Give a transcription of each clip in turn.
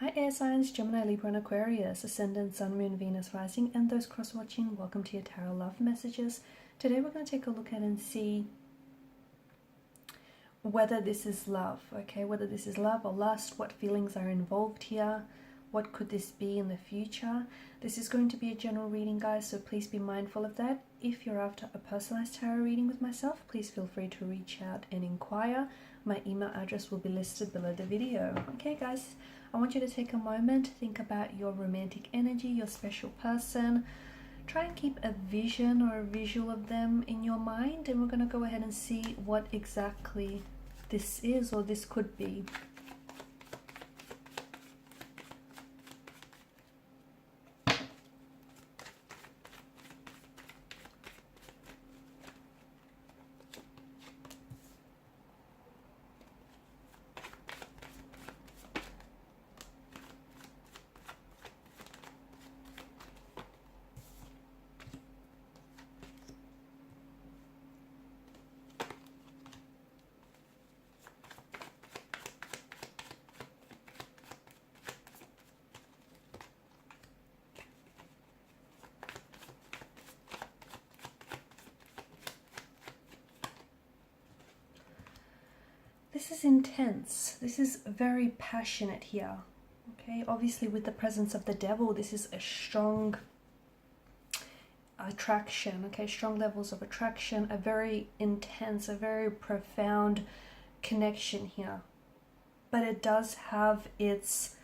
Hi air signs, Gemini, Libra and Aquarius, Ascendant, Sun, Moon, Venus, Rising, and those cross-watching, welcome to your Tarot Love Messages. Today we're going to take a look at and see whether this is love, okay? Whether this is love or lust, what feelings are involved here, what could this be in the future. This is going to be a general reading, guys, so please be mindful of that. If you're after a personalized tarot reading with myself, please feel free to reach out and inquire. My email address will be listed below the video. Okay, guys, I want you to take a moment, think about your romantic energy, your special person. Try and keep a vision or a visual of them in your mind, and we're going to go ahead and see what exactly this is or this could be. This is intense. This is very passionate here. Okay, obviously with the presence of the devil, this is a strong attraction. Okay, strong levels of attraction, a very intense, a very profound connection here. But it does have its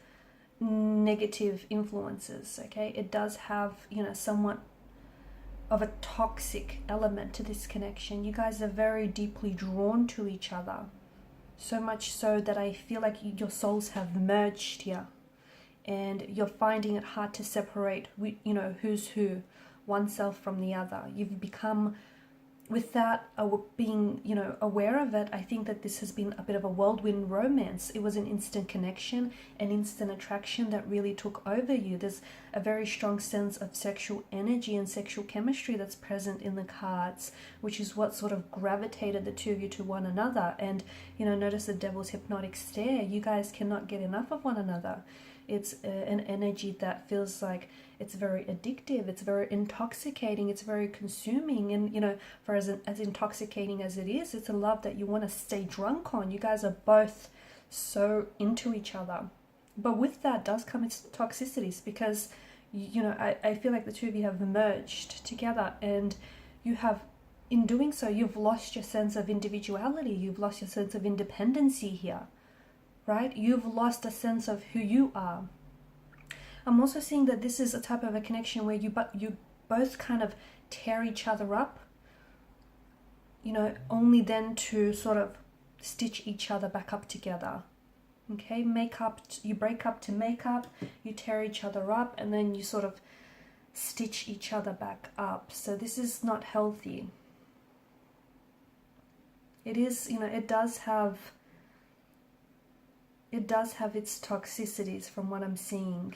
negative influences. Okay, it does have, you know, somewhat of a toxic element to this connection. You guys are very deeply drawn to each other. So much so that I feel like your souls have merged here, and you're finding it hard to separate, you know, who's who, oneself from the other. You've become, without being, you know, aware of it, I think that this has been a bit of a whirlwind romance. It was an instant connection, an instant attraction that really took over you. There's a very strong sense of sexual energy and sexual chemistry that's present in the cards, which is what sort of gravitated the two of you to one another. And, you know, notice the devil's hypnotic stare. You guys cannot get enough of one another. It's an energy that feels like it's very addictive, it's very intoxicating, it's very consuming. And, you know, for as intoxicating as it is, it's a love that you want to stay drunk on. You guys are both so into each other. But with that does come its toxicities, because, you know, I feel like the two of you have merged together, and you have, in doing so, you've lost your sense of individuality, you've lost your sense of independency here. Right? You've lost a sense of who you are. I'm also seeing that this is a type of a connection where you both kind of tear each other up, you know, only then to sort of stitch each other back up together. Okay, you break up to make up, you tear each other up, and then you sort of stitch each other back up. So this is not healthy. It is, you know, it does have its toxicities from what I'm seeing.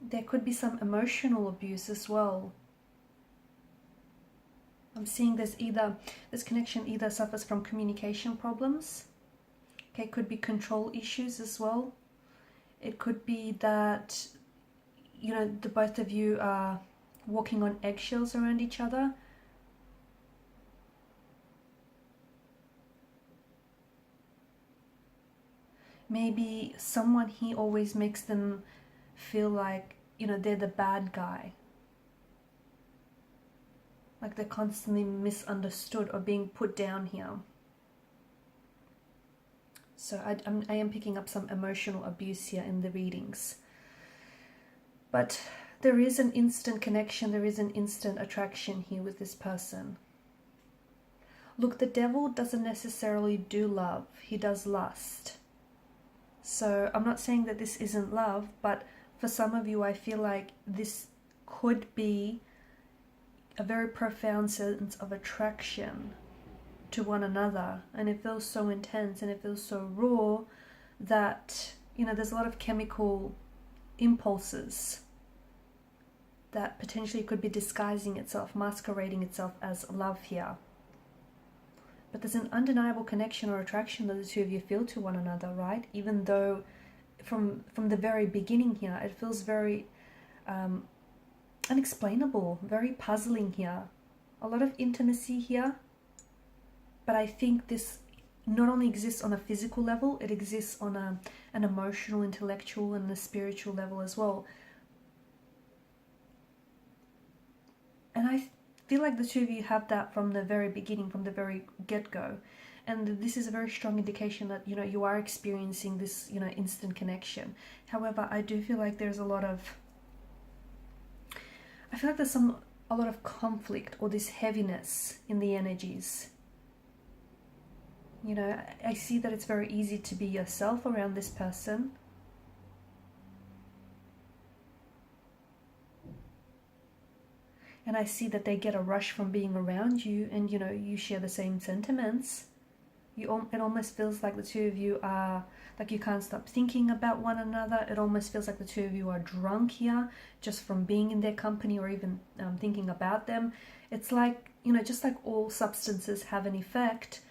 There could be some emotional abuse as well. I'm seeing this connection either suffers from communication problems. Okay, it could be control issues as well. It could be that, you know, the both of you are walking on eggshells around each other. Maybe someone here always makes them feel like, you know, they're the bad guy. Like they're constantly misunderstood or being put down here. So I am picking up some emotional abuse here in the readings. But there is an instant connection, there is an instant attraction here with this person. Look, the devil doesn't necessarily do love, he does lust. So I'm not saying that this isn't love, but for some of you, I feel like this could be a very profound sense of attraction to one another. And it feels so intense and it feels so raw that, you know, there's a lot of chemical impulses that potentially could be disguising itself, masquerading itself as love here. But there's an undeniable connection or attraction that the two of you feel to one another, right? Even though from the very beginning here, it feels very unexplainable, very puzzling here. A lot of intimacy here, but I think this not only exists on a physical level, it exists on an emotional, intellectual, and a spiritual level as well. And I feel like the two of you have that from the very beginning, from the very get-go. And this is a very strong indication that, you know, you are experiencing this, you know, instant connection. However, I do feel like there's a lot of, I feel like there's a lot of conflict or this heaviness in the energies. You know, I see that it's very easy to be yourself around this person. And I see that they get a rush from being around you, and, you know, you share the same sentiments. It almost feels like the two of you are, like, you can't stop thinking about one another. It almost feels like the two of you are drunk here just from being in their company or even thinking about them. It's like, you know, just like all substances have an effect,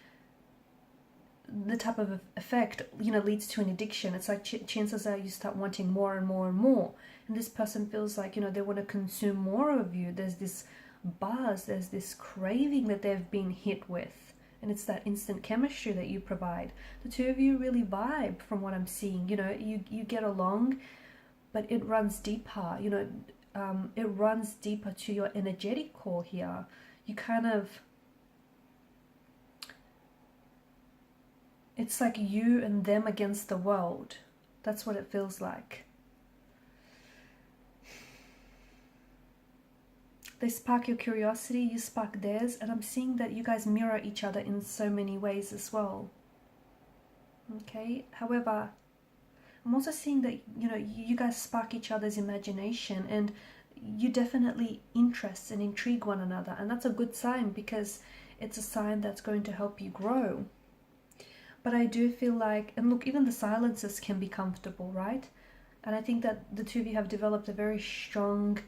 the type of effect, you know, leads to an addiction. It's like chances are you start wanting more and more and more. And this person feels like, you know, they want to consume more of you. There's this buzz, there's this craving that they've been hit with. And it's that instant chemistry that you provide. The two of you really vibe from what I'm seeing. You know, you get along, but it runs deeper. You know, it runs deeper to your energetic core here. You kind of, it's like you and them against the world. That's what it feels like. They spark your curiosity, you spark theirs, and I'm seeing that you guys mirror each other in so many ways as well. Okay, however, I'm also seeing that, you know, you guys spark each other's imagination, and you definitely interest and intrigue one another, and that's a good sign because it's a sign that's going to help you grow. But I do feel like, and look, even the silences can be comfortable, right? And I think that the two of you have developed a very strong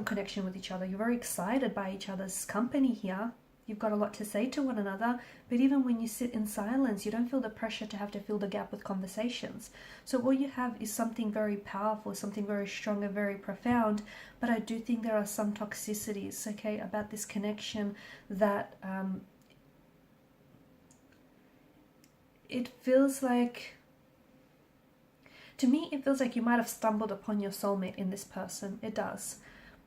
connection with each other. You're very excited by each other's company here. You've got a lot to say to one another, but even when you sit in silence, you don't feel the pressure to have to fill the gap with conversations. So what you have is something very powerful, something very strong and very profound, but I do think there are some toxicities, okay, about this connection that it feels like, to me, it feels like you might have stumbled upon your soulmate in this person. It does.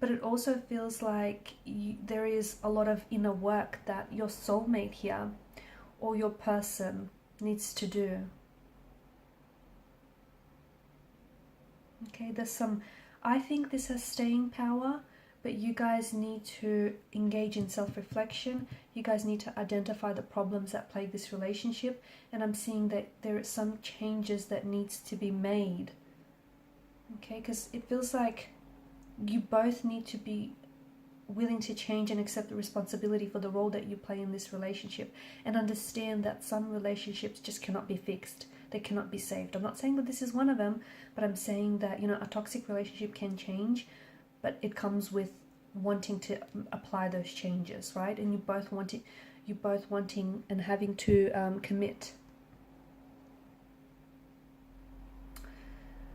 But it also feels like there is a lot of inner work that your soulmate here or your person needs to do. Okay, there's some, I think this has staying power, but you guys need to engage in self-reflection. You guys need to identify the problems that plague this relationship. And I'm seeing that there are some changes that needs to be made. Okay, because it feels like you both need to be willing to change and accept the responsibility for the role that you play in this relationship, and understand that some relationships just cannot be fixed. They cannot be saved. I'm not saying that this is one of them, but I'm saying that, you know, a toxic relationship can change, but it comes with wanting to apply those changes, right? And you both wanting and having to commit.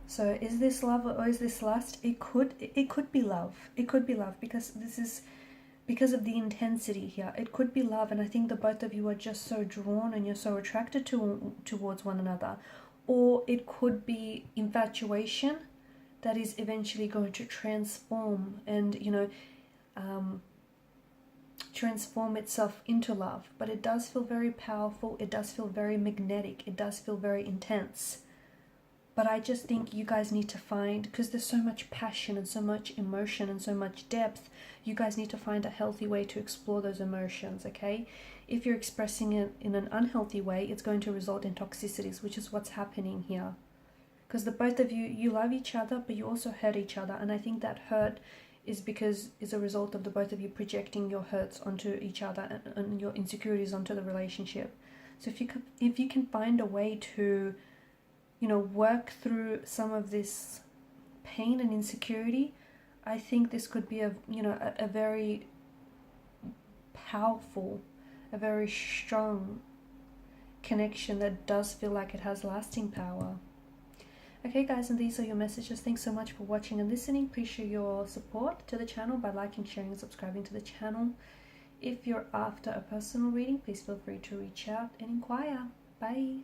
So is this love or is this lust? It could be love. It could be love because this is because of the intensity here. It could be love, and I think the both of you are just so drawn and you're so attracted towards one another. Or it could be infatuation that is eventually going to transform and, you know, transform itself into love. But it does feel very powerful. It does feel very magnetic. It does feel very intense. But I just think you guys need to find, because there's so much passion and so much emotion and so much depth, you guys need to find a healthy way to explore those emotions, okay? If you're expressing it in an unhealthy way, it's going to result in toxicities, which is what's happening here. Because the both of you love each other, but you also hurt each other. And I think that hurt is a result of the both of you projecting your hurts onto each other and your insecurities onto the relationship. So if you can find a way to, you know, work through some of this pain and insecurity, I think this could be a very powerful, a very strong connection that does feel like it has lasting power. Okay guys, and these are your messages. Thanks so much for watching and listening. Please show your support to the channel by liking, sharing and subscribing to the channel. If you're after a personal reading, please feel free to reach out and inquire. Bye.